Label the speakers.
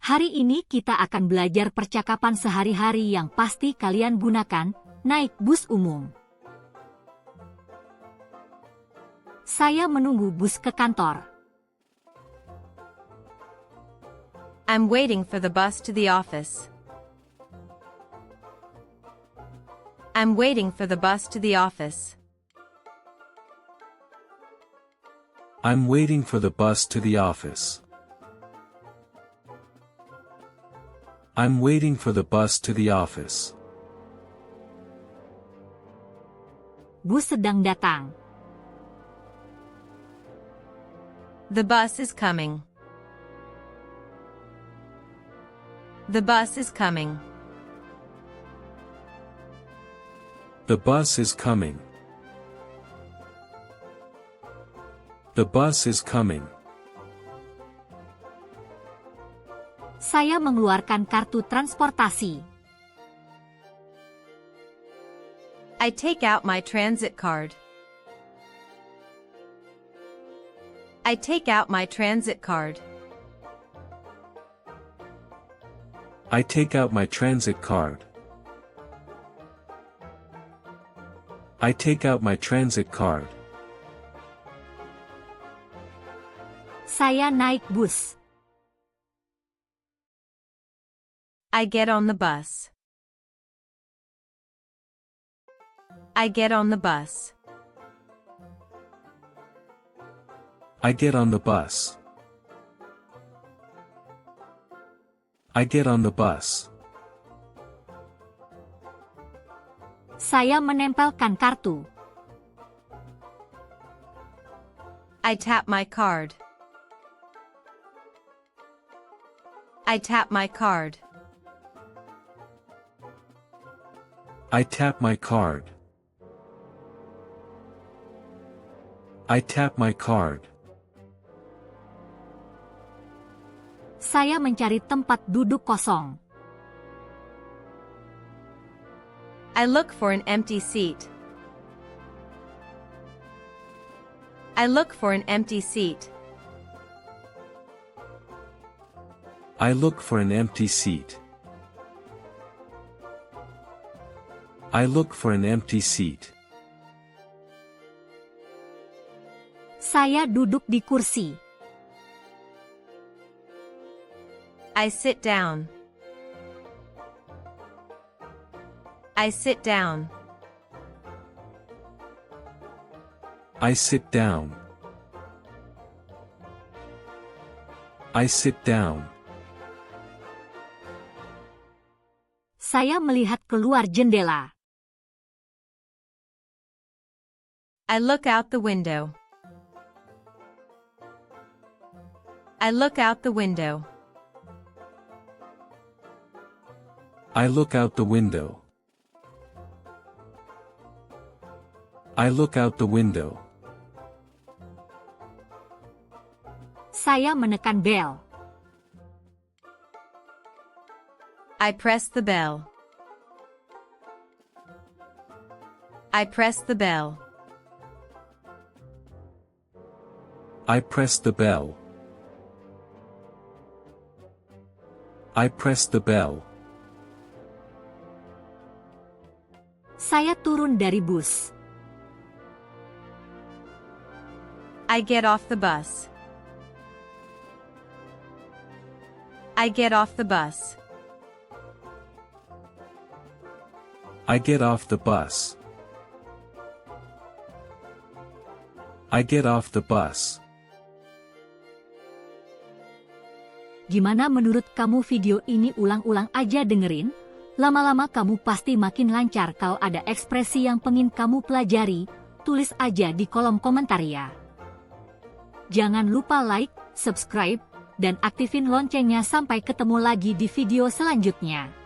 Speaker 1: Hari ini kita akan belajar percakapan sehari-hari yang pasti kalian gunakan, naik bus umum. Saya menunggu bus ke kantor.
Speaker 2: I'm waiting for the bus to the office. I'm waiting for the bus to the office.
Speaker 3: I'm waiting for the bus to the office. I'm waiting for the bus to the office.
Speaker 1: Bus sedang datang.
Speaker 2: The bus is coming. The bus is coming.
Speaker 3: The bus is coming. The bus is coming.
Speaker 1: Saya mengeluarkan kartu transportasi.
Speaker 2: I take out my transit card. I take out my transit card.
Speaker 3: I take out my transit card. I take out my transit card.
Speaker 1: Saya naik bus.
Speaker 2: I get on the bus. I get on the bus.
Speaker 3: I get on the bus. I get on the bus.
Speaker 1: Saya menempelkan kartu.
Speaker 2: I tap my card. I tap my card.
Speaker 3: I tap my card. I tap my card.
Speaker 1: Saya mencari tempat duduk kosong.
Speaker 2: I look for an empty seat. I look for an empty seat.
Speaker 3: I look for an empty seat. I look for an empty seat.
Speaker 1: Saya duduk di kursi.
Speaker 2: I sit down. I sit down.
Speaker 3: I sit down. I sit down.
Speaker 1: Saya melihat keluar jendela.
Speaker 2: I look out the window. I look out the window.
Speaker 3: I look out the window. I look out the window.
Speaker 1: Saya menekan bel.
Speaker 2: I press the bell. I press the bell.
Speaker 3: I press the bell. I press the bell.
Speaker 1: Saya turun dari bus.
Speaker 2: I get off the bus. I get off the bus.
Speaker 3: I get off the bus. I get off the bus.
Speaker 1: Gimana menurut kamu video ini? Ulang-ulang aja dengerin. Lama-lama kamu pasti makin lancar. Kalau ada ekspresi yang pengen kamu pelajari, tulis aja di kolom komentar ya. Jangan lupa like, subscribe, dan aktifin loncengnya. Sampai ketemu lagi di video selanjutnya.